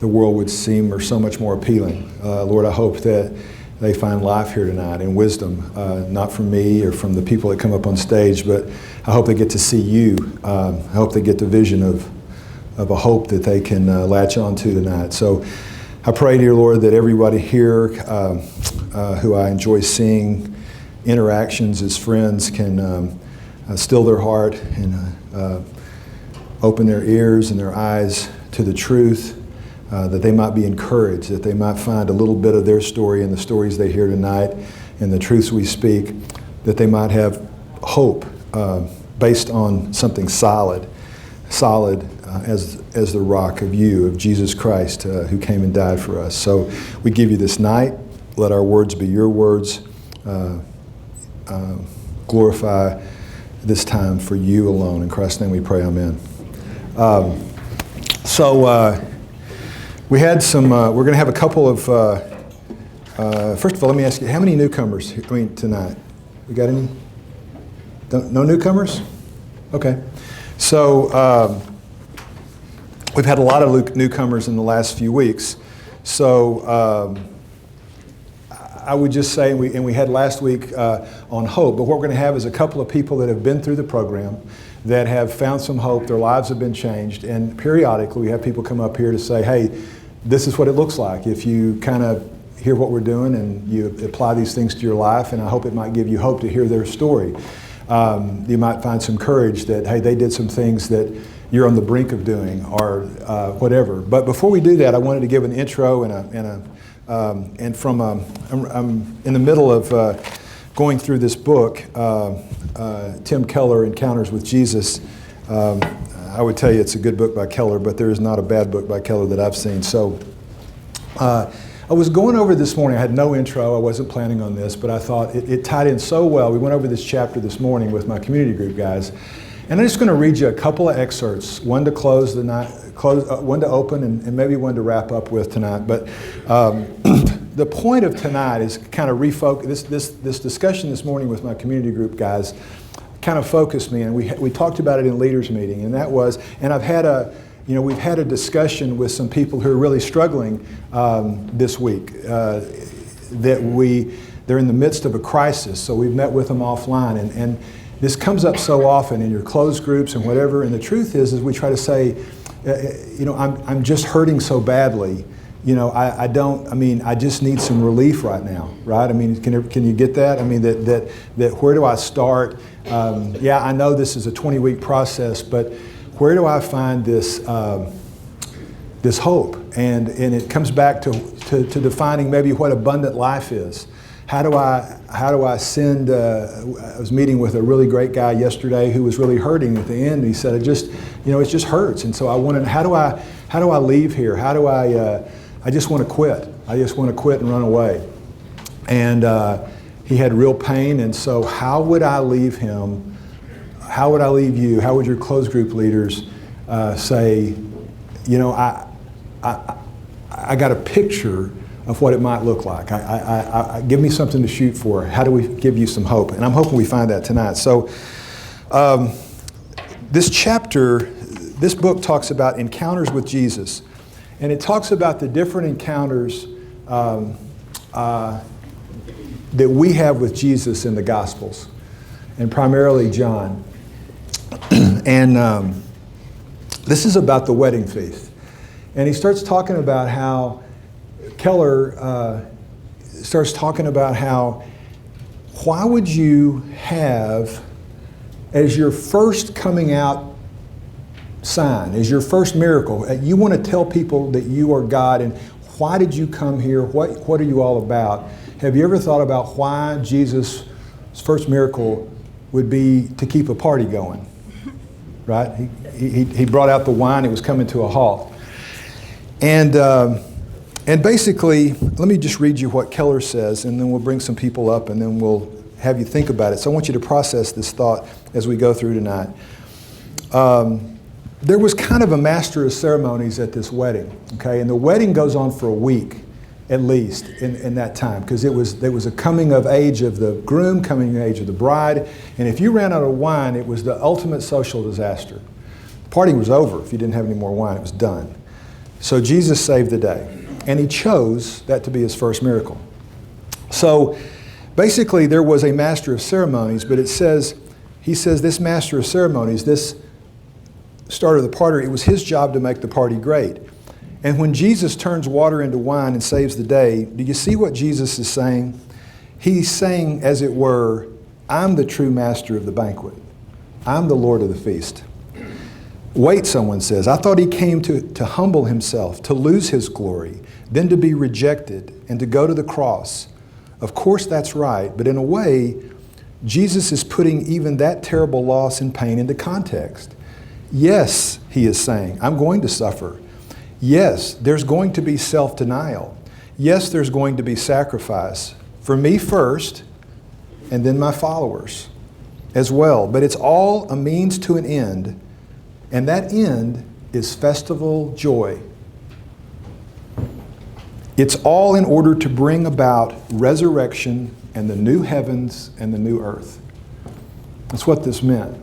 the world would seem or so much more appealing. Lord, I hope that they find life here tonight and wisdom, not from me or from the people that come up on stage, but I hope they get to see you. I hope they get the vision of a hope that they can latch on to tonight. So I pray, dear Lord, that everybody here who I enjoy seeing interactions as friends can still their heart and open their ears and their eyes to the truth, that they might be encouraged, that they might find a little bit of their story in the stories they hear tonight and the truths we speak, that they might have hope based on something solid as the rock of you, of Jesus Christ, who came and died for us. So we give you this night. Let our words be your words. Glorify this time for you alone. In Christ's name we pray, amen. We had some, we're going to have a couple of, first of all, let me ask you, how many newcomers, tonight? We got any? No newcomers? Okay. So, we've had a lot of newcomers in the last few weeks. So, I would just say, and we had last week on hope, but what we're going to have is a couple of people that have been through the program that have found some hope, their lives have been changed, and periodically we have people come up here to say, hey, this is what it looks like if you kind of hear what we're doing and you apply these things to your life, and I hope it might give you hope to hear their story. You might find some courage that, hey, they did some things that you're on the brink of doing, or whatever. But before we do that, I wanted to give an intro I'm in the middle of going through this book, Tim Keller, Encounters with Jesus. I would tell you it's a good book by Keller, but there is not a bad book by Keller that I've seen. So I was going over this morning. I had no intro. I wasn't planning on this, but I thought it tied in so well. We went over this chapter this morning with my community group guys. And I'm just going to read you a couple of excerpts, one to close the night, one to open, and maybe one to wrap up with tonight. But the point of tonight is kind of refocus. This discussion this morning with my community group guys kind of focused me, and we talked about it in leaders meeting, and that was, and I've had we've had a discussion with some people who are really struggling this week. They're in the midst of a crisis, so we've met with them offline, and this comes up so often in your closed groups and whatever. And the truth is we try to say, I'm just hurting so badly. I just need some relief right now, right? I mean, can you get that? I mean, that where do I start? I know this is a 20-week process, but where do I find this this hope? And it comes back to defining maybe what abundant life is. How do I send? I was meeting with a really great guy yesterday who was really hurting at the end. He said, it just hurts. And so I wanted, how do I leave here? How do I just want to quit. I just want to quit and run away. And he had real pain. And so how would I leave him? How would I leave you? How would your closed group leaders say, I got a picture of what it might look like. I give me something to shoot for. How do we give you some hope? And I'm hoping we find that tonight. So this book talks about encounters with Jesus. And it talks about the different encounters that we have with Jesus in the Gospels, and primarily John. And this is about the wedding feast. And he starts talking about how Keller starts talking about how, why would you have as your first coming out sign, as your first miracle, you want to tell people that you are God, and why did you come here? What are you all about? Have you ever thought about why Jesus' first miracle would be to keep a party going? Right? He brought out the wine. It was coming to a halt. And basically, let me just read you what Keller says, and then we'll bring some people up, and then we'll have you think about it. So I want you to process this thought as we go through tonight. There was kind of a master of ceremonies at this wedding, okay? And the wedding goes on for a week, at least, in that time, because there was a coming of age of the groom, coming of age of the bride, and if you ran out of wine, it was the ultimate social disaster. The party was over if you didn't have any more wine. It was done. So Jesus saved the day, and he chose that to be his first miracle. So basically there was a master of ceremonies, but he says this master of ceremonies, this starter of the party, it was his job to make the party great. And when Jesus turns water into wine and saves the day, do you see what Jesus is saying? He's saying, as it were, I'm the true master of the banquet. I'm the Lord of the feast. Wait, someone says. I thought he came to humble himself, to lose his glory, then to be rejected, and to go to the cross. Of course, that's right, but in a way, Jesus is putting even that terrible loss and pain into context. Yes, he is saying, I'm going to suffer. Yes, there's going to be self-denial. Yes, there's going to be sacrifice. For me first, and then my followers as well. But it's all a means to an end, and that end is festival joy. It's all in order to bring about resurrection and the new heavens and the new earth. That's what this meant.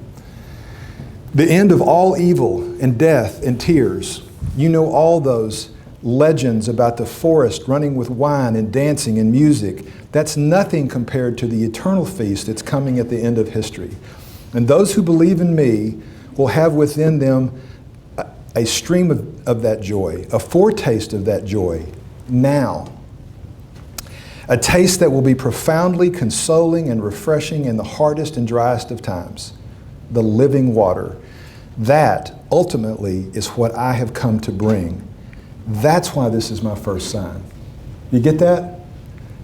The end of all evil and death and tears. You know all those legends about the forest running with wine and dancing and music. That's nothing compared to the eternal feast that's coming at the end of history. And those who believe in me will have within them a stream of that joy, a foretaste of that joy now. A taste that will be profoundly consoling and refreshing in the hardest and driest of times. The living water. That ultimately is what I have come to bring. That's why this is my first sign. You get that?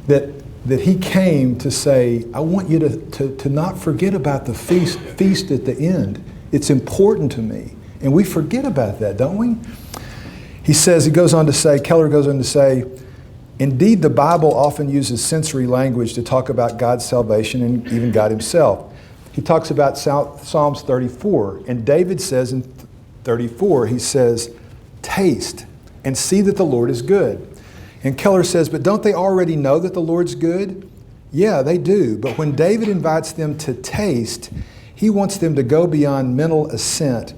That he came to say, I want you to not forget about the feast at the end. It's important to me. And we forget about that, don't we? Keller goes on to say, indeed, the Bible often uses sensory language to talk about God's salvation and even God himself. He talks about Psalms 34, and David says in 34, he says, taste and see that the Lord is good. And Keller says, but don't they already know that the Lord's good? Yeah, they do. But when David invites them to taste, he wants them to go beyond mental assent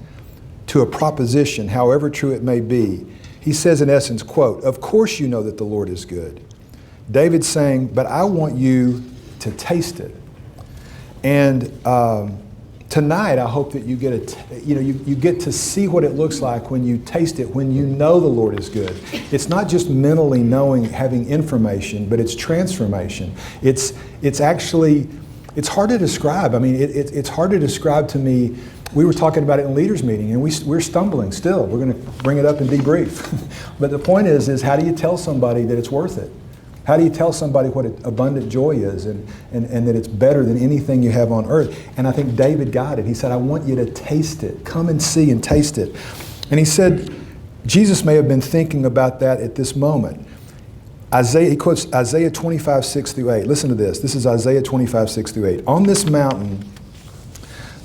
to a proposition, however true it may be. He says in essence, quote, of course you know that the Lord is good. David's saying, but I want you to taste it. And tonight, I hope that you get you get to see what it looks like when you taste it, when you know the Lord is good. It's not just mentally knowing, having information, but it's transformation. It's actually, it's hard to describe. I mean, it's hard to describe to me. We were talking about it in leaders meeting, and we're stumbling still. We're going to bring it up and debrief. But the point is how do you tell somebody that it's worth it? How do you tell somebody what abundant joy is and that it's better than anything you have on earth? And I think David got it. He said, I want you to taste it. Come and see and taste it. And he said, Jesus may have been thinking about that at this moment. He quotes Isaiah 25, 6 through 8. Listen to this. This is Isaiah 25, 6 through 8. On this mountain,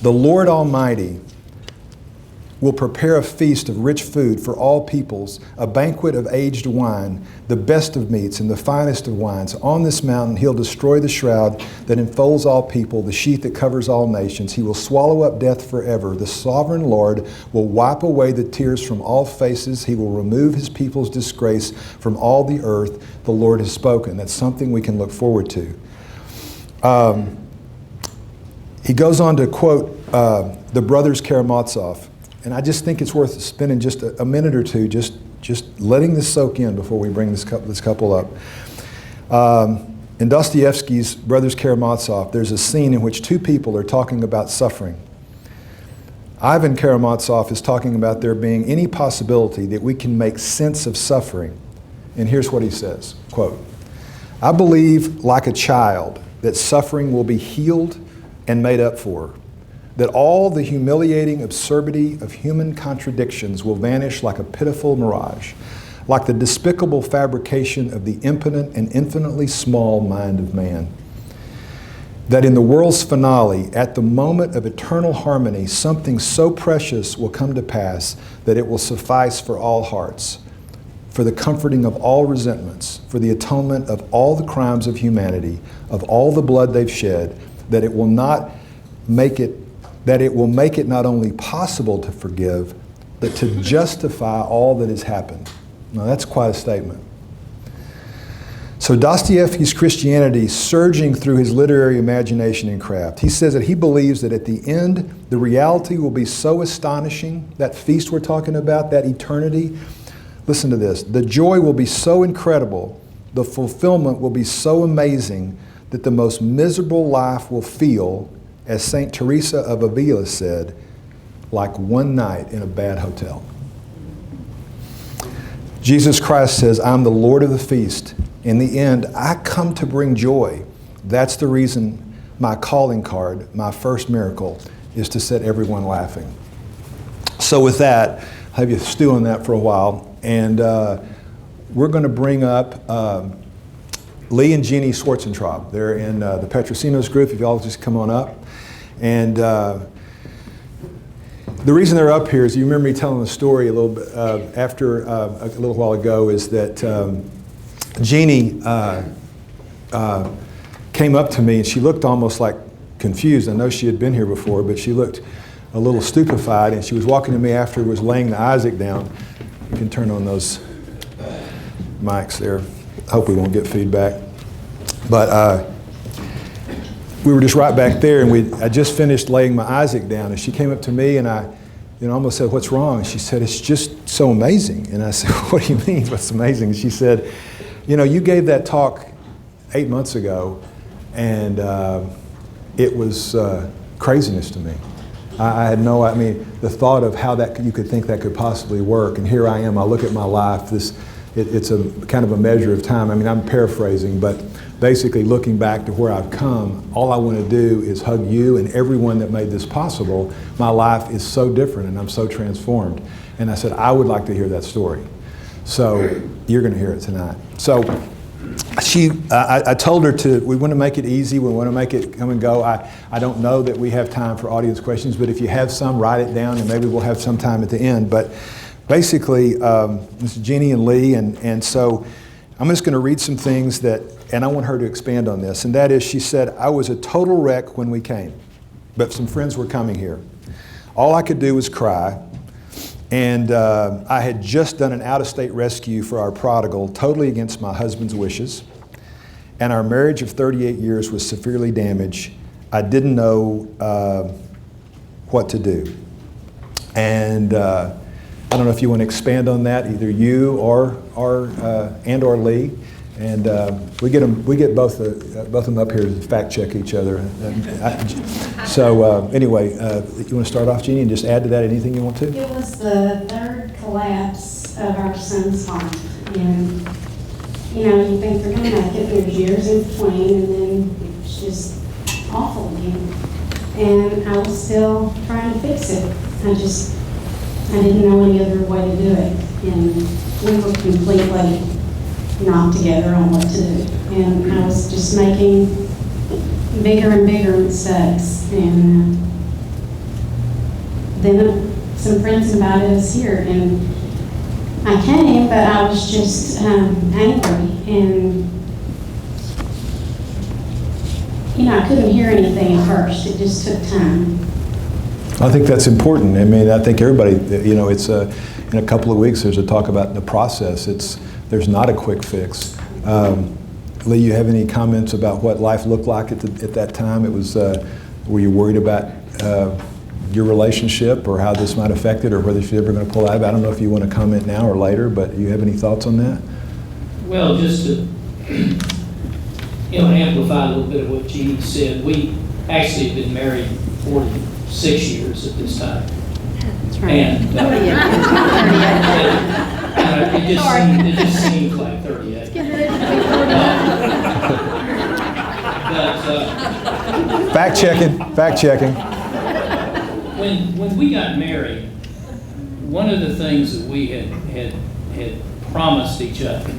the Lord Almighty will prepare a feast of rich food for all peoples, a banquet of aged wine, the best of meats and the finest of wines. On this mountain he'll destroy the shroud that enfolds all people, the sheet that covers all nations. He will swallow up death forever. The sovereign Lord will wipe away the tears from all faces. He will remove his people's disgrace from all the earth. The Lord has spoken. That's something we can look forward to. He goes on to quote the brothers Karamazov. And I just think it's worth spending just a minute or two just letting this soak in before we bring this couple up. In Dostoevsky's Brothers Karamazov, there's a scene in which two people are talking about suffering. Ivan Karamazov is talking about there being any possibility that we can make sense of suffering. And here's what he says, quote, I believe, like a child, that suffering will be healed and made up for. That all the humiliating absurdity of human contradictions will vanish like a pitiful mirage, like the despicable fabrication of the impotent and infinitely small mind of man. That in the world's finale, at the moment of eternal harmony, something so precious will come to pass that it will suffice for all hearts, for the comforting of all resentments, for the atonement of all the crimes of humanity, of all the blood they've shed, that it will make it not only possible to forgive, but to justify all that has happened. Now that's quite a statement. So Dostoevsky's Christianity surging through his literary imagination and craft. He says that he believes that at the end, the reality will be so astonishing, that feast we're talking about, that eternity. Listen to this. The joy will be so incredible, the fulfillment will be so amazing, that the most miserable life will feel, as St. Teresa of Avila said, like one night in a bad hotel. Jesus Christ says, I'm the Lord of the feast. In the end, I come to bring joy. That's the reason my calling card, my first miracle, is to set everyone laughing. So with that, I'll have you stew on that for a while. And we're going to bring up Lee and Jeannie Schwarzentraub. They're in the Petrosinos group, if y'all just come on up. And the reason they're up here is, you remember me telling the story a little bit after a little while ago, is that Jeannie came up to me and she looked almost like confused. I know she had been here before, but she looked a little stupefied, and she was walking to me after was laying the Isaac down. You can turn on those mics there. Hope we won't get feedback. But we were just right back there, and I just finished laying my Isaac down, and she came up to me, and I almost said, "What's wrong?" And she said, "It's just so amazing." And I said, "What do you mean, what's amazing?" And she said, "You gave that talk 8 months ago, and it was craziness to me. I had the thought of how you could think that could possibly work, and here I am, I look at my life, it's a kind of a measure of time." I'm paraphrasing, but basically looking back to where I've come, all I want to do is hug you and everyone that made this possible. My life is so different, and I'm so transformed. And I said, I would like to hear that story. So you're going to hear it tonight. So I told her we want to make it easy. We want to make it come and go. I don't know that we have time for audience questions, but if you have some, write it down, and maybe we'll have some time at the end. But basically, this is Jeannie and Lee, and so I'm just going to read some things and I want her to expand on this. And that is, she said, I was a total wreck when we came, but some friends were coming here. All I could do was cry. And I had just done an out-of-state rescue for our prodigal, totally against my husband's wishes. And our marriage of 38 years was severely damaged. I didn't know what to do. And I don't know if you want to expand on that, either you or Lee. And we get both of them up here to fact check each other. Anyway, you want to start off, Jeannie, and just add to that anything you want to? It was the third collapse of our son's heart. And, you think they're going to make it, there's years in between, and then it's just awful again. And I was still trying to fix it. I didn't know any other way to do it. And we were completely not together on what to do. And I was just making bigger and bigger mistakes. And then some friends invited us here, and I came, but I was just angry, and I couldn't hear anything at first. It just took time. I think that's important. I think everybody, it's in a couple of weeks there's a talk about the process. There's not a quick fix. Lee, you have any comments about what life looked like at that time? It was, were you worried about your relationship or how this might affect it, or whether she's ever going to pull out of it? I don't know if you want to comment now or later, but do you have any thoughts on that? Well, just to amplify a little bit of what Jeannie said, we actually have been married 46 years at this time. That's right. And it just seems like 38. Fact checking. When we got married, one of the things that we had promised each other,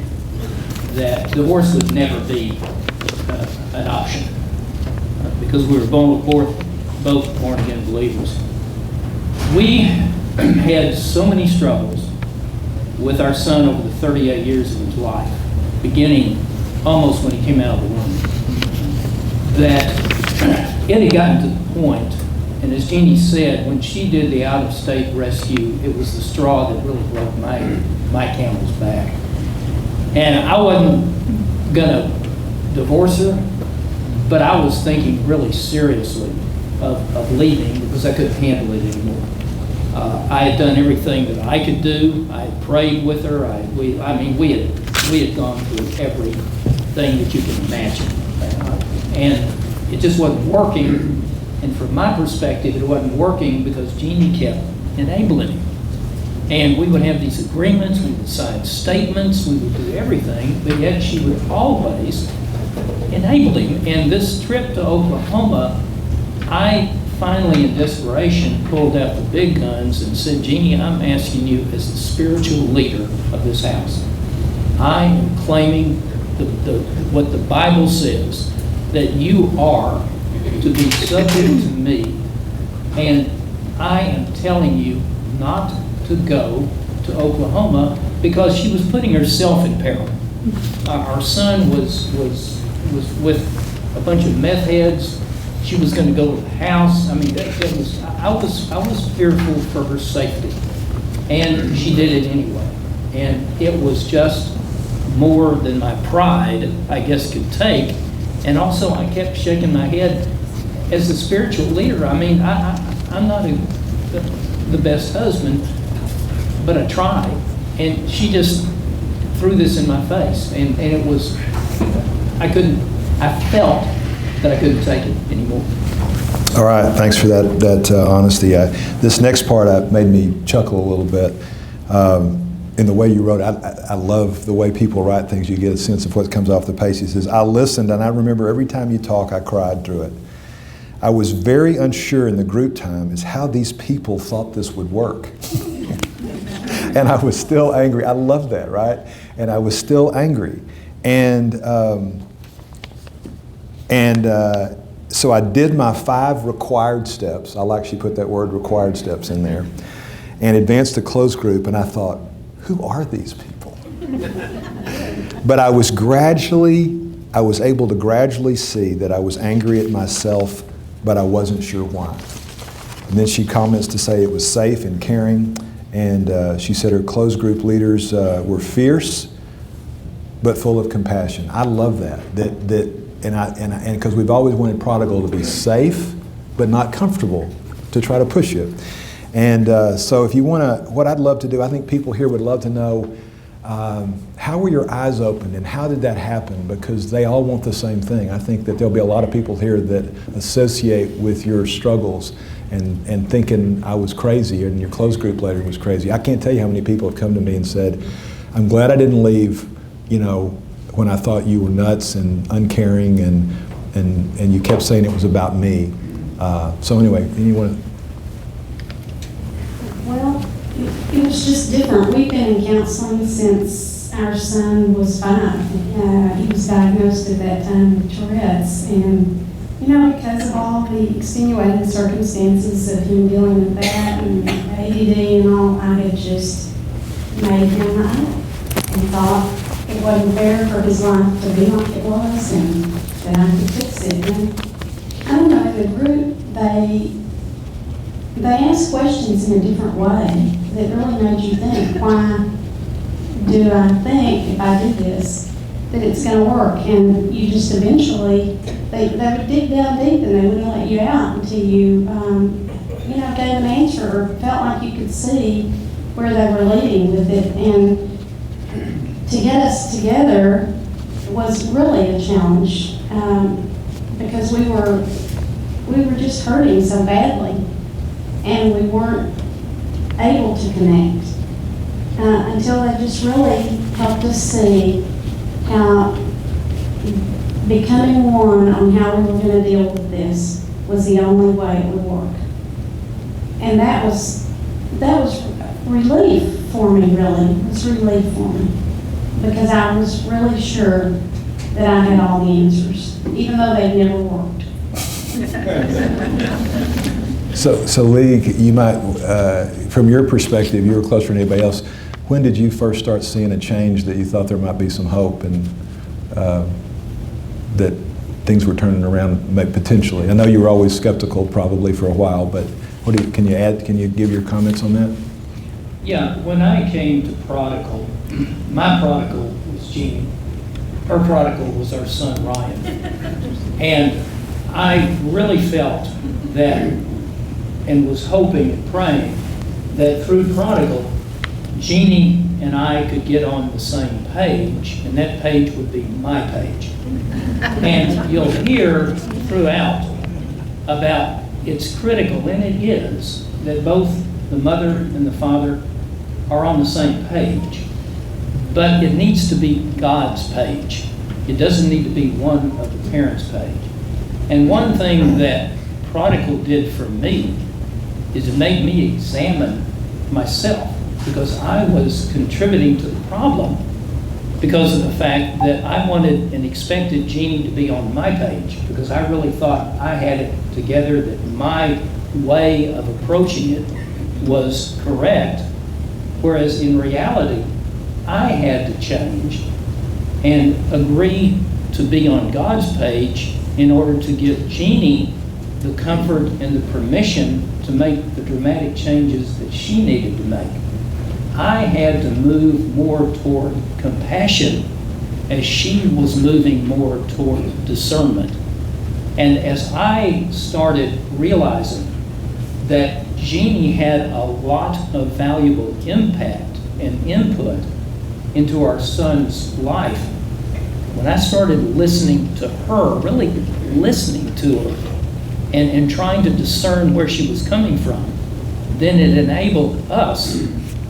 that divorce would never be an option, because we were both born again believers. We had so many struggles with our son over the 38 years of his life, beginning almost when he came out of the womb, that it had gotten to the point And as Jeannie said, when she did the out-of-state rescue, it was the straw that really broke my camel's back. And I wasn't gonna divorce her, but I was thinking really seriously of leaving because I couldn't handle it anymore. I had done everything that I could do. I had prayed with her. We had gone through everything that you can imagine. And it just wasn't working. And from my perspective, it wasn't working because Jeannie kept enabling him. And we would have these agreements, we would sign statements, we would do everything, but yet she would always enable him. And this trip to Oklahoma, I finally, in desperation, pulled out the big guns and said, Jeannie, I'm asking you as the spiritual leader of this house. I am claiming what the Bible says, that you are to be subject to me, and I am telling you not to go to Oklahoma because she was putting herself in peril. Our son was with a bunch of meth heads. She was going to go to the house. I mean, I was fearful for her safety, and she did it anyway. And it was just more than my pride, I guess, could take. And also, I kept shaking my head as the spiritual leader. I mean, I'm not the best husband, but I tried. And she just threw this in my face. And it was, I felt that I couldn't take it anymore. All right, thanks for that honesty. This next part made me chuckle a little bit. In the way you wrote it, I love the way people write things. You get a sense of what comes off the page. He says, I listened, and I remember every time you talk, I cried through it. I was very unsure in the group time as how these people thought this would work. And I was still angry. I love that, right? And I was still angry. And so I did my 5 required steps. I like she put that word required steps in there. And advanced to closed group, and I thought, who are these people? But I was able to gradually see that I was angry at myself, but I wasn't sure why. And then she comments to say it was safe and caring, and she said her closed group leaders were fierce, but full of compassion. I love that. And because we've always wanted Prodigal to be safe, but not comfortable, to try to push it. And so if you want to, what I'd love to do, I think people here would love to know, how were your eyes opened and how did that happen? Because they all want the same thing. I think that there'll be a lot of people here that associate with your struggles and thinking I was crazy and your closed group leader was crazy. I can't tell you how many people have come to me and said, I'm glad I didn't leave, when I thought you were nuts and uncaring and you kept saying it was about me. So anyway, anyone? Well, it was just different. We've been in counseling since our son was 5. He was diagnosed at that time with Tourette's, and because of all the extenuating circumstances of him dealing with that and ADD and all, I had just made him my own and thought it wasn't fair for his life to be like it was and that I could fix it. And I don't know, the group, they ask questions in a different way that really made you think, why do I think if I do this that it's going to work? And you just eventually, they would dig down deep and they wouldn't let you out until you, gave an answer or felt like you could see where they were leading with it. And to get us together was really a challenge because we were just hurting so badly. And we weren't able to connect until they just really helped us see how becoming one on how we were going to deal with this was the only way it would work. And that was relief for me, really. It was relief for me because I was really sure that I had all the answers, even though they never worked. So Lee, you might, from your perspective, you were closer than anybody else. When did you first start seeing a change that you thought there might be some hope and that things were turning around potentially. I know you were always skeptical probably for a while, but can you give your comments on that? Yeah, when I came to Prodigal, my prodigal was Jeannie. Her prodigal was our son Ryan. And I really felt that, and was hoping and praying, that through Prodigal, Jeannie and I could get on the same page, and that page would be my page. And you'll hear throughout about it's critical, and it is, that both the mother and the father are on the same page. But it needs to be God's page. It doesn't need to be one of the parents' page. And one thing that Prodigal did for me is it made me examine myself, because I was contributing to the problem because of the fact that I wanted and expected Jeannie to be on my page, because I really thought I had it together, that my way of approaching it was correct, whereas in reality, I had to change and agree to be on God's page in order to give Jeannie the comfort and the permission to make the dramatic changes that she needed to make. I had to move more toward compassion as she was moving more toward discernment. And as I started realizing that Jeannie had a lot of valuable impact and input into our son's life, when I started listening to her, really listening to her, and trying to discern where she was coming from, then it enabled us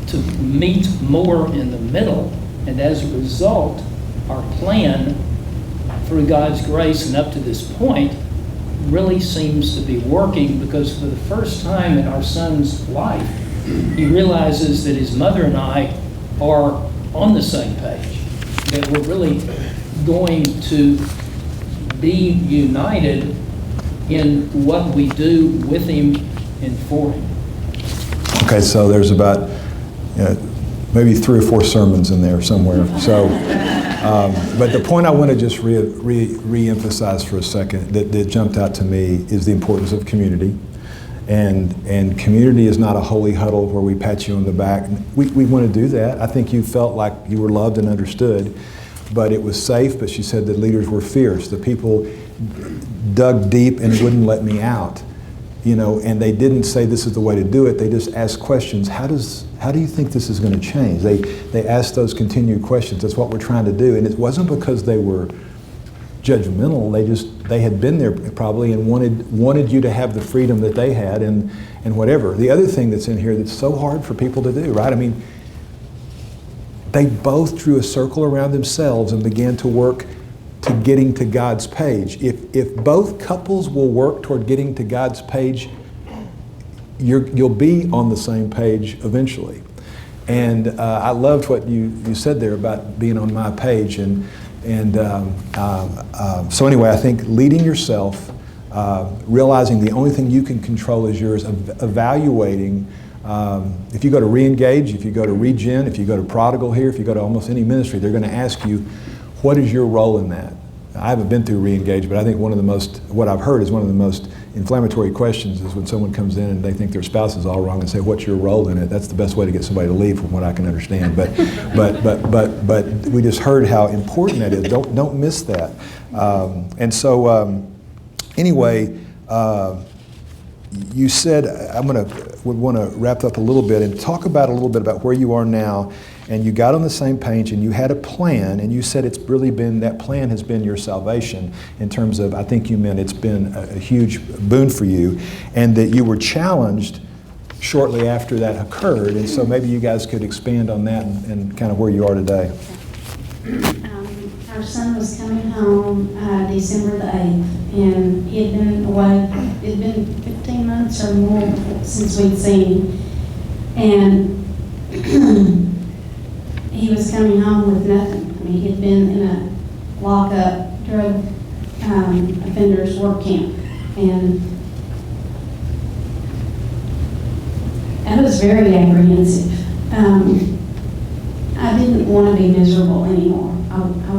to meet more in the middle. And as a result, our plan, through God's grace and up to this point, really seems to be working, because for the first time in our son's life, he realizes that his mother and I are on the same page, that we're really going to be united in what we do with him and for him. Okay, so there's about maybe 3 or 4 sermons in there somewhere. So, but the point I want to just re-emphasize for a second that jumped out to me is the importance of community. And community is not a holy huddle where we pat you on the back. We want to do that. I think you felt like you were loved and understood, but it was safe. But she said the leaders were fierce. The people dug deep and wouldn't let me out, and they didn't say this is the way to do it. They just asked questions. How do you think this is going to change? They asked those continued questions. That's what we're trying to do. And it wasn't because they were judgmental. They had been there probably and wanted you to have the freedom that they had and whatever. The other thing that's in here that's so hard for people to do, right? I mean, they both drew a circle around themselves and began to work to getting to God's page. If both couples will work toward getting to God's page, you'll be on the same page eventually. And I loved what you said there about being on my page. So anyway, I think leading yourself, realizing the only thing you can control is yours, evaluating. If you go to Reengage, if you go to Regen, if you go to Prodigal here, if you go to almost any ministry, they're going to ask you, what is your role in that? I haven't been through Reengage, but I think what I've heard is one of the most inflammatory questions is when someone comes in and they think their spouse is all wrong and say, what's your role in it? That's the best way to get somebody to leave, from what I can understand. But we just heard how important that is. Don't miss that. Anyway, you said would want to wrap up a little bit and talk about a little bit about where you are now. And you got on the same page and you had a plan, and you said it's really been, that plan has been your salvation in terms of, I think you meant it's been a huge boon for you, and that you were challenged shortly after that occurred. And so maybe you guys could expand on that and kind of where you are today. Our son was coming home December the 8th, and he had been away, it had been 15 months or more since we'd seen him. And he was coming home with nothing. I mean, he had been in a lock-up drug offenders work camp. And that was very apprehensive. I didn't want to be miserable anymore. I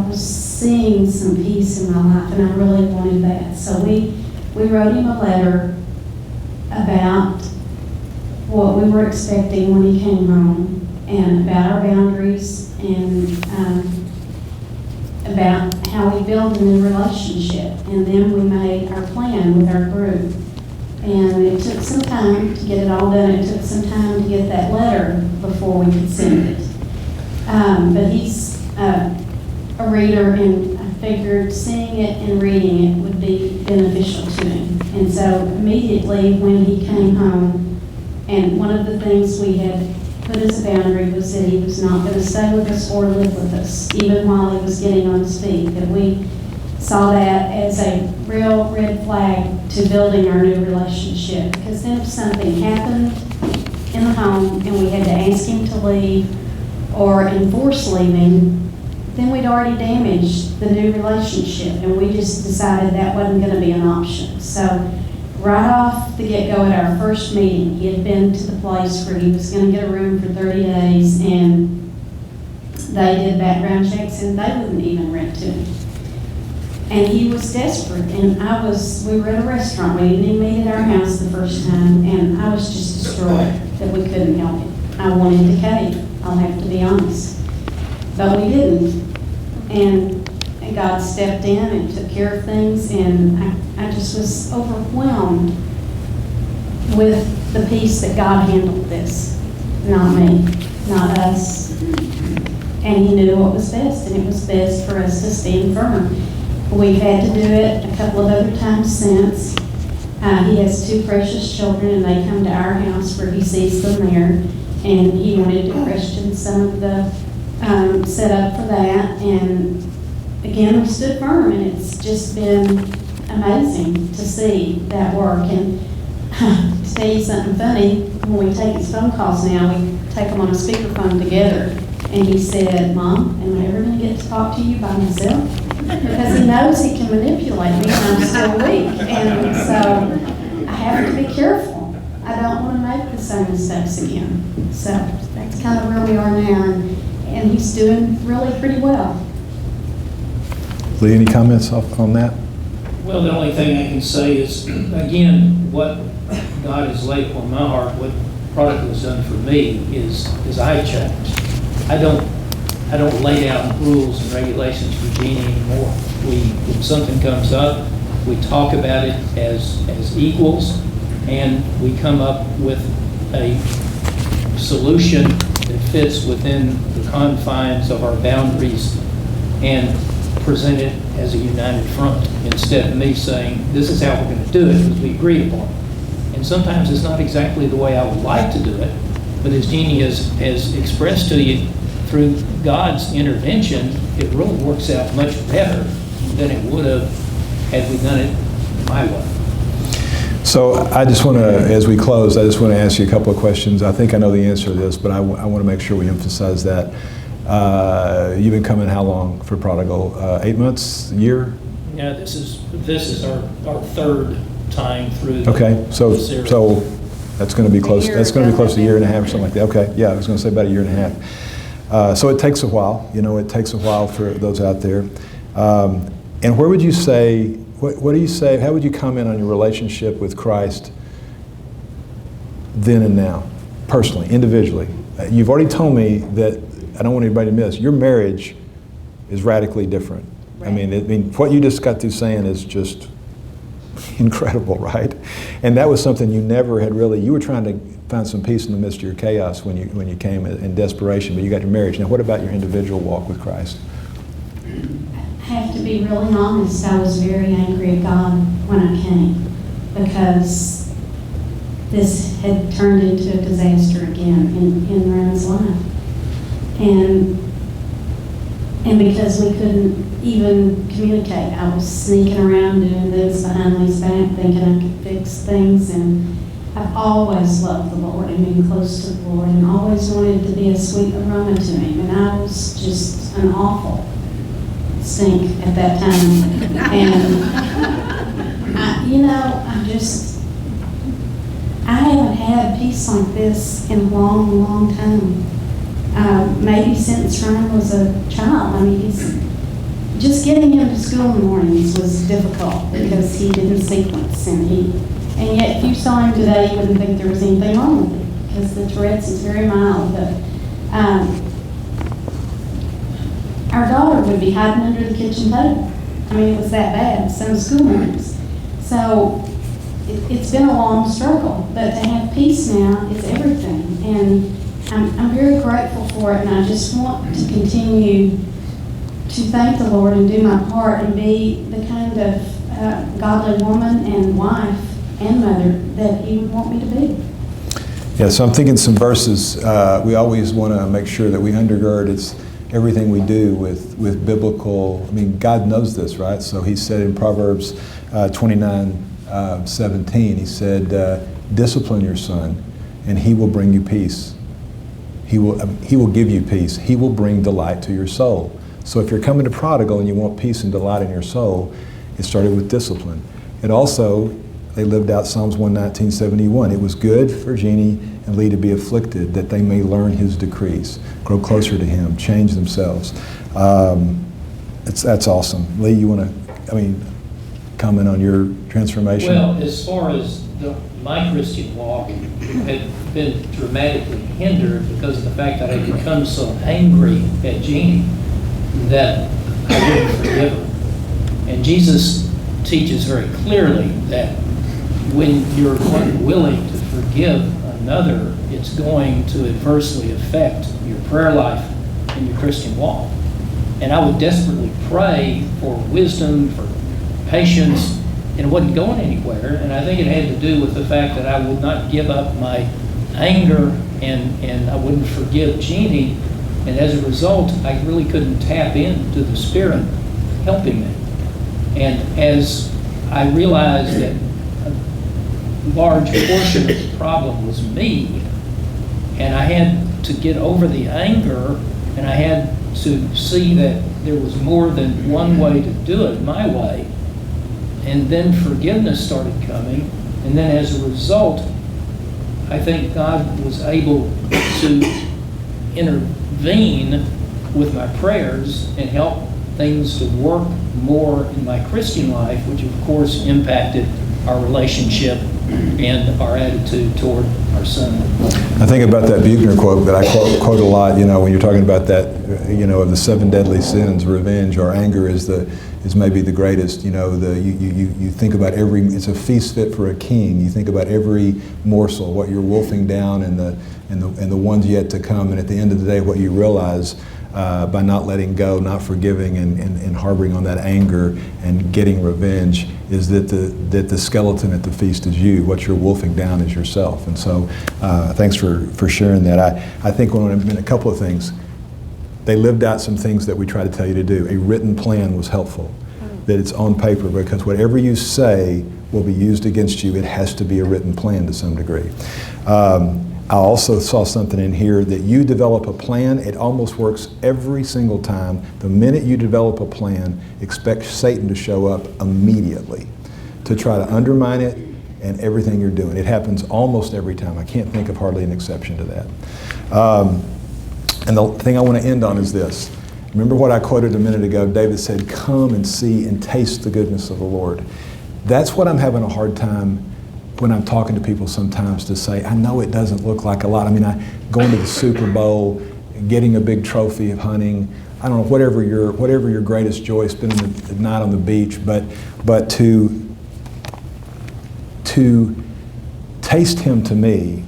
was seeing some peace in my life, and I really wanted that. So we wrote him a letter about what we were expecting when he came home, and about our boundaries, and about how we build a new relationship. And then we made our plan with our group. And it took some time to get it all done. It took some time to get that letter before we could send it. But he's a reader, and I figured seeing it and reading it would be beneficial to him. And so immediately when he came home, and one of the things we had put as a boundary was that he was not going to stay with us or live with us, even while he was getting on his feet, that we saw that as a real red flag to building our new relationship. Because then if something happened in the home and we had to ask him to leave or enforce leaving, then we'd already damaged the new relationship, and we just decided that wasn't going to be an option. So right off the get-go at our first meeting, he had been to the place where he was going to get a room for 30 days, and they did background checks, and they wouldn't even rent to him. And he was desperate, and we were at a restaurant. We didn't even meet at our house the first time, and I was just destroyed that we couldn't help him. I wanted to cave, I'll have to be honest. But we didn't. And God stepped in and took care of things, and I just was overwhelmed with the peace that God handled this. Not me, not us. And he knew what was best, and it was best for us to stand firm. We've had to do it a couple of other times since. He has 2 precious children, and they come to our house where he sees them there, and he wanted to question some of the setup for that. And again, we stood firm, and it's just been amazing to see that work. And to tell you something funny, when we take his phone calls now, we take them on a speakerphone together. And he said, "Mom, am I ever going to get to talk to you by myself?" Because he knows he can manipulate me when I'm still weak. And so I have to be careful. I don't want to make the same mistakes again. So that's kind of where we are now. And he's doing really pretty well. Lee, any comments on that? Well, the only thing I can say is, again, what God has laid upon my heart, what Prodigal has done for me is I changed. I don't lay down rules and regulations for Jeannie anymore. When something comes up, we talk about it as equals, and we come up with a solution that fits within the confines of our boundaries and present it as a united front, instead of me saying, this is how we're going to do it, because we agreed upon it. And sometimes it's not exactly the way I would like to do it, but as Jeannie has expressed to you, through God's intervention, it really works out much better than it would have had we done it my way. So I just want to, as we close, I just want to ask you a couple of questions. I think I know the answer to this, but I want to make sure we emphasize that. You've been coming how long for Prodigal? 8 months, a year? Yeah, this is our third time through. Okay, so series. that's going to be close. That's going to be close to a year and a half or something like that. Okay, yeah, I was going to say about a year and a half. So it takes a while. It takes a while for those out there. And where would you say? What do you say? How would you comment on your relationship with Christ then and now, personally, individually? You've already told me that, I don't want anybody to miss, your marriage is radically different. Right. I mean, what you just got through saying is just incredible, right? And that was something you never had really, you were trying to find some peace in the midst of your chaos when you came in desperation, but you got your marriage. Now, what about your individual walk with Christ? I have to be really honest, I was very angry at God when I came, because this had turned into a disaster again in Ron's life. And because we couldn't even communicate, I was sneaking around doing this behind Lee's back, thinking I could fix things. And I've always loved the Lord and been close to the Lord, and always wanted to be a sweet aroma to Him. And I was just an awful stink at that time. And I haven't had peace like this in a long, long time. Maybe since Ryan was a child. I mean, just getting him to school in the mornings was difficult because he didn't sequence, and yet if you saw him today, you wouldn't think there was anything wrong with him because the Tourette's is very mild. But our daughter would be hiding under the kitchen table. I mean, it was that bad some school mornings. So it's been a long struggle, but to have peace now is everything, and I'm very grateful for it, and I just want to continue to thank the Lord and do my part and be the kind of godly woman and wife and mother that He would want me to be. Yeah, so I'm thinking some verses. We always want to make sure that we undergird everything we do with biblical. I mean, God knows this, right? So He said in Proverbs 29:17, He said, "Discipline your son, and he will bring you peace. He will give you peace. He will bring delight to your soul." So if you're coming to Prodigal and you want peace and delight in your soul, it started with discipline. It also, they lived out Psalms 119:71. It was good for Jeannie and Lee to be afflicted, that they may learn His decrees, grow closer to Him, change themselves. That's awesome. Lee, you want to, comment on your transformation? Well, as far as my Christian walk had been dramatically hindered because of the fact that I had become so angry at Jeannie that I wouldn't forgive her. And Jesus teaches very clearly that when you're unwilling to forgive another, it's going to adversely affect your prayer life and your Christian walk. And I would desperately pray for wisdom, for patience, and it wasn't going anywhere. And I think it had to do with the fact that I would not give up my anger and I wouldn't forgive Jeannie. And as a result, I really couldn't tap into the Spirit helping me. And as I realized that a large portion of the problem was me, and I had to get over the anger, and I had to see that there was more than one way to do it, my way. And then forgiveness started coming, and then as a result, I think God was able to intervene with my prayers and help things to work more in my Christian life, which of course impacted our relationship and our attitude toward our son. I think about that Buechner quote that I quote a lot, when you're talking about that, of the 7 deadly sins, revenge or anger is maybe the greatest. You think about it's a feast fit for a king. You think about every morsel, what you're wolfing down and the ones yet to come, and at the end of the day, what you realize by not letting go, not forgiving, and harboring on that anger and getting revenge is that the skeleton at the feast is you. What you're wolfing down is yourself. And so thanks for sharing that. I think a couple of things. They lived out some things that we try to tell you to do. A written plan was helpful, that it's on paper, because whatever you say will be used against you. It has to be a written plan to some degree. I also saw something in here that you develop a plan. It almost works every single time. The minute you develop a plan, expect Satan to show up immediately to try to undermine it and everything you're doing. It happens almost every time. I can't think of hardly an exception to that. And the thing I want to end on is this. Remember what I quoted a minute ago? David said, "Come and see and taste the goodness of the Lord." That's what I'm having a hard time when I'm talking to people sometimes to say, I know it doesn't look like a lot. Going to the Super Bowl, getting a big trophy of hunting, I don't know, whatever your greatest joy, spending the night on the beach, but to taste Him to me,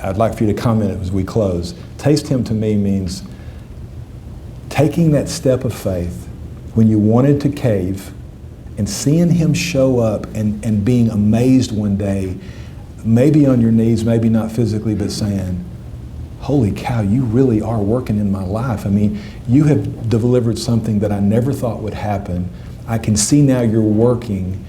I'd like for you to comment as we close. Taste Him to me means taking that step of faith when you wanted to cave and seeing Him show up and being amazed one day, maybe on your knees, maybe not physically, but saying, holy cow, you really are working in my life. You have delivered something that I never thought would happen. I can see now you're working.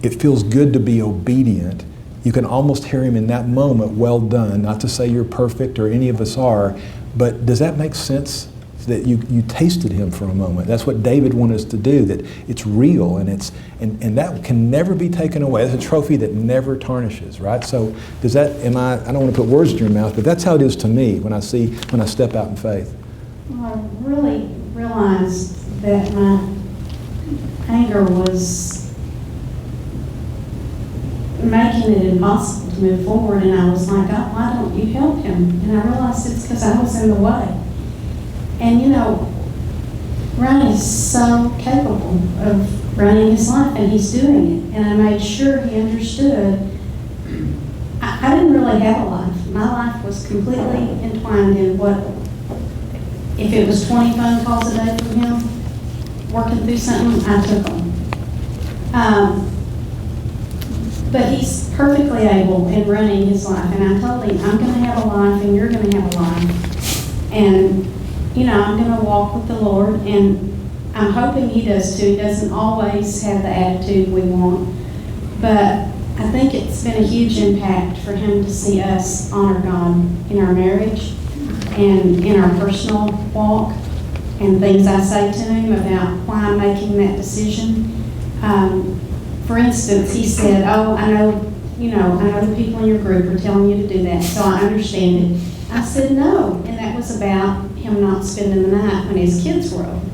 It feels good to be obedient. You can almost hear Him in that moment, well done. Not to say you're perfect or any of us are, but does that make sense? That you tasted Him for a moment. That's what David wanted us to do, that it's real and that can never be taken away. It's a trophy that never tarnishes, right? So I don't want to put words in your mouth, but that's how it is to me when I step out in faith. Well, I really realized that my anger was making it impossible to move forward, and I was like, God, why don't you help him? And I realized it's because I was in the way. And you know, Ryan is so capable of running his life, and he's doing it. And I made sure he understood I didn't really have a life. My life was completely entwined in what, if it was 20 phone calls a day from him, working through something, I took them. But he's perfectly able in running his life. And I told him, I'm going to have a life and you're going to have a life. And, you know, I'm going to walk with the Lord. And I'm hoping he does too. He doesn't always have the attitude we want. But I think it's been a huge impact for him to see us honor God in our marriage and in our personal walk, and things I say to him about why I'm making that decision. For instance, he said, oh, I know the people in your group are telling you to do that, so I understand it. I said, no, and that was about him not spending the night when his kids were over.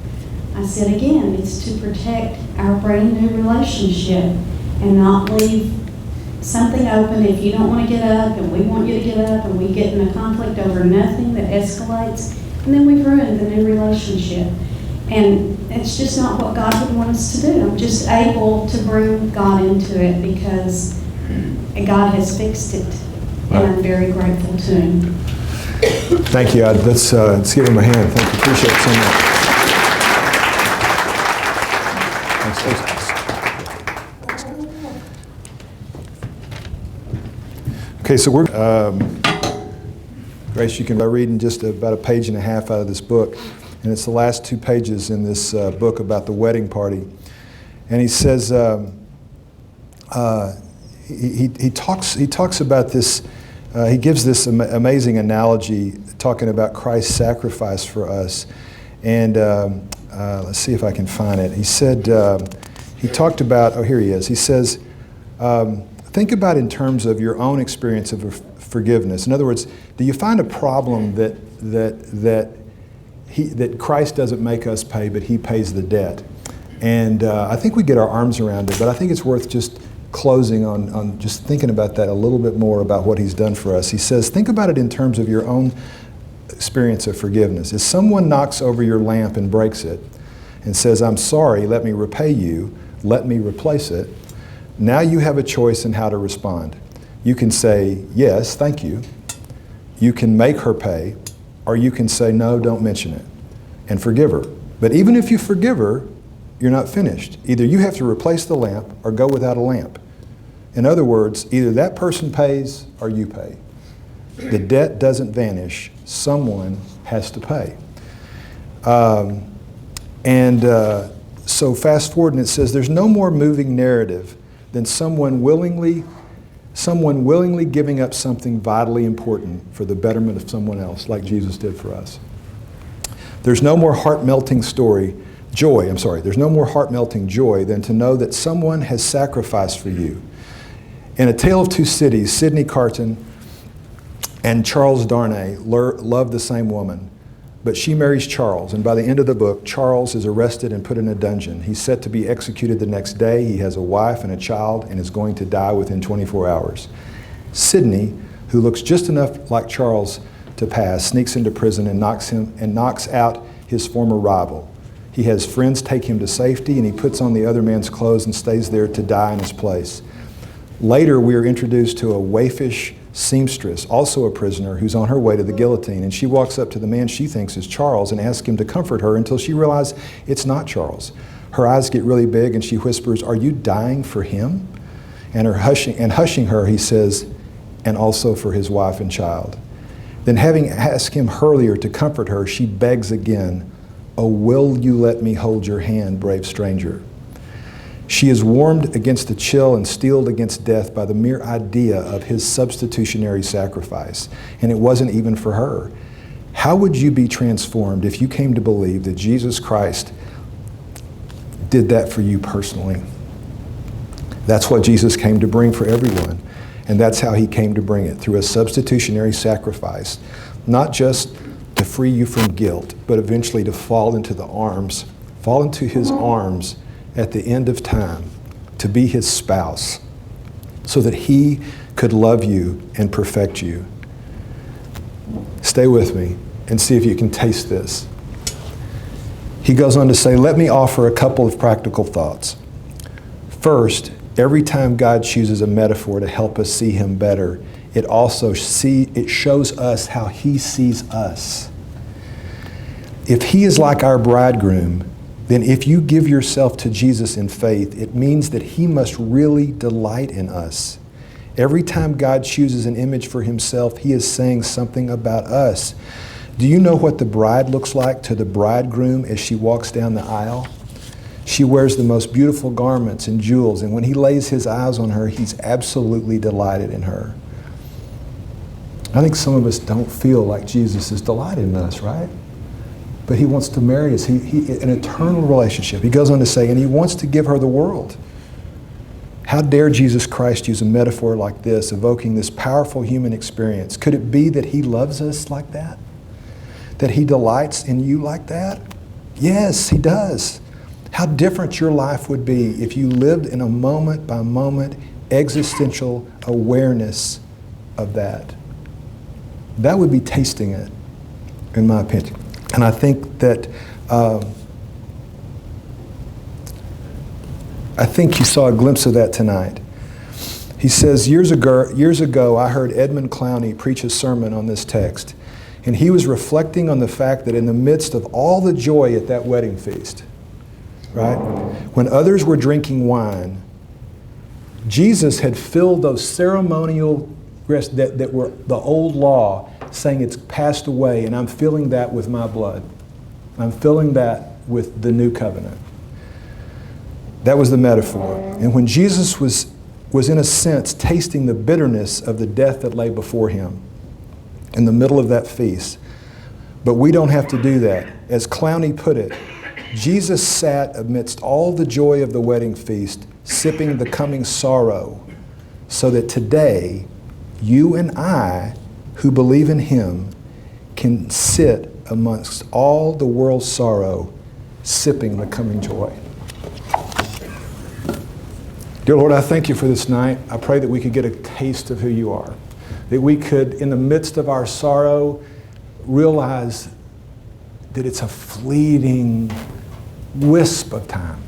I said, again, it's to protect our brand new relationship and not leave something open. If you don't want to get up and we want you to get up and we get in a conflict over nothing that escalates, and then we've ruined the new relationship. And it's just not what God would want us to do. I'm just able to bring God into it because God has fixed it, and I'm very grateful to him. Thank you. Let's give him a hand. Thank you. Appreciate it so much. Thanks. Okay, so we're, Grace, you can read in just about a page and a half out of this book, and it's the last 2 pages in this book about the wedding party. And he says, he talks about this, he gives this amazing analogy talking about Christ's sacrifice for us. And let's see if I can find it. He said, he talked about, oh, here he is. He says, think about in terms of your own experience of forgiveness. In other words, do you find a problem that Christ doesn't make us pay, but he pays the debt? And I think we get our arms around it, but I think it's worth just closing on just thinking about that a little bit more about what he's done for us. He says, think about it in terms of your own experience of forgiveness. If someone knocks over your lamp and breaks it and says, I'm sorry, let me repay you, let me replace it, now you have a choice in how to respond. You can say, yes, thank you. You can make her pay, or you can say, no, don't mention it, and forgive her. But even if you forgive her, you're not finished. Either you have to replace the lamp or go without a lamp. In other words, either that person pays or you pay. The debt doesn't vanish. Someone has to pay. So fast forward, and it says, there's no more moving narrative than someone willingly giving up something vitally important for the betterment of someone else, like Jesus did for us. There's no more heart-melting there's no more heart-melting joy than to know that someone has sacrificed for you. In A Tale of Two Cities, Sidney Carton and Charles Darnay love the same woman, but she marries Charles, and by the end of the book, Charles is arrested and put in a dungeon. He's set to be executed the next day. He has a wife and a child and is going to die within 24 hours. Sidney, who looks just enough like Charles to pass, sneaks into prison and knocks out his former rival. He has friends take him to safety, and he puts on the other man's clothes and stays there to die in his place. Later, we are introduced to a waifish seamstress, also a prisoner, who's on her way to the guillotine, and she walks up to the man she thinks is Charles and asks him to comfort her until she realizes it's not Charles. Her eyes get really big and she whispers, "Are you dying for him?" And hushing her, he says, "And also for his wife and child." Then, having asked him earlier to comfort her, she begs again, "Oh, will you let me hold your hand, brave stranger?" She is warmed against the chill and steeled against death by the mere idea of his substitutionary sacrifice. And it wasn't even for her. How would you be transformed if you came to believe that Jesus Christ did that for you personally? That's what Jesus came to bring for everyone. And that's how he came to bring it, through a substitutionary sacrifice. Not just to free you from guilt, but eventually to fall into his arms at the end of time to be his spouse so that he could love you and perfect you. Stay with me and see if you can taste this. He goes on to say, let me offer a couple of practical thoughts. First, every time God chooses a metaphor to help us see him better, it shows us how he sees us. If he is like our bridegroom, then if you give yourself to Jesus in faith, it means that he must really delight in us. Every time God chooses an image for himself, he is saying something about us. Do you know what the bride looks like to the bridegroom as she walks down the aisle? She wears the most beautiful garments and jewels, and when he lays his eyes on her, he's absolutely delighted in her. I think some of us don't feel like Jesus is delighted in us, right? But he wants to marry us. An eternal relationship. He goes on to say, and he wants to give her the world. How dare Jesus Christ use a metaphor like this, evoking this powerful human experience? Could it be that he loves us like that? That he delights in you like that? Yes, he does. How different your life would be if you lived in a moment-by-moment existential awareness of that. That would be tasting it, in my opinion. And I think that you saw a glimpse of that tonight. He says, years ago, I heard Edmund Clowney preach a sermon on this text, and he was reflecting on the fact that in the midst of all the joy at that wedding feast, right, when others were drinking wine, Jesus had filled those ceremonial that were the old law, saying it's passed away, and I'm filling that with my blood. I'm filling that with the new covenant. That was the metaphor. And when Jesus was in a sense tasting the bitterness of the death that lay before him in the middle of that feast, but we don't have to do that. As Clowney put it, Jesus sat amidst all the joy of the wedding feast, sipping the coming sorrow, so that today, you and I, who believe in him, can sit amongst all the world's sorrow, sipping the coming joy. Dear Lord, I thank you for this night. I pray that we could get a taste of who you are. That we could, in the midst of our sorrow, realize that it's a fleeting wisp of time.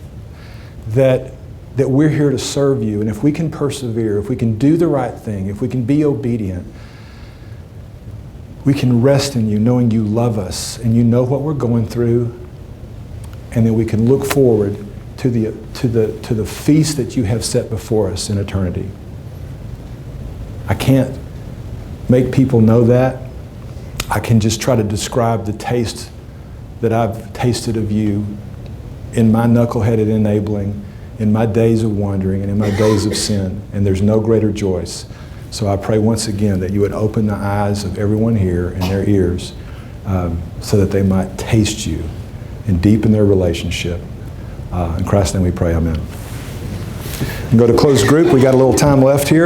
That we're here to serve you. And if we can persevere, if we can do the right thing, if we can be obedient, we can rest in you, knowing you love us and you know what we're going through, and then we can look forward to the feast that you have set before us in eternity. I can't make people know that. I can just try to describe the taste that I've tasted of you in my knuckleheaded enabling, in my days of wandering, and in my days of sin, and there's no greater joy. So I pray once again that you would open the eyes of everyone here and their ears so that they might taste you and deepen their relationship. In Christ's name we pray, amen. And go to closed group. We got a little time left here.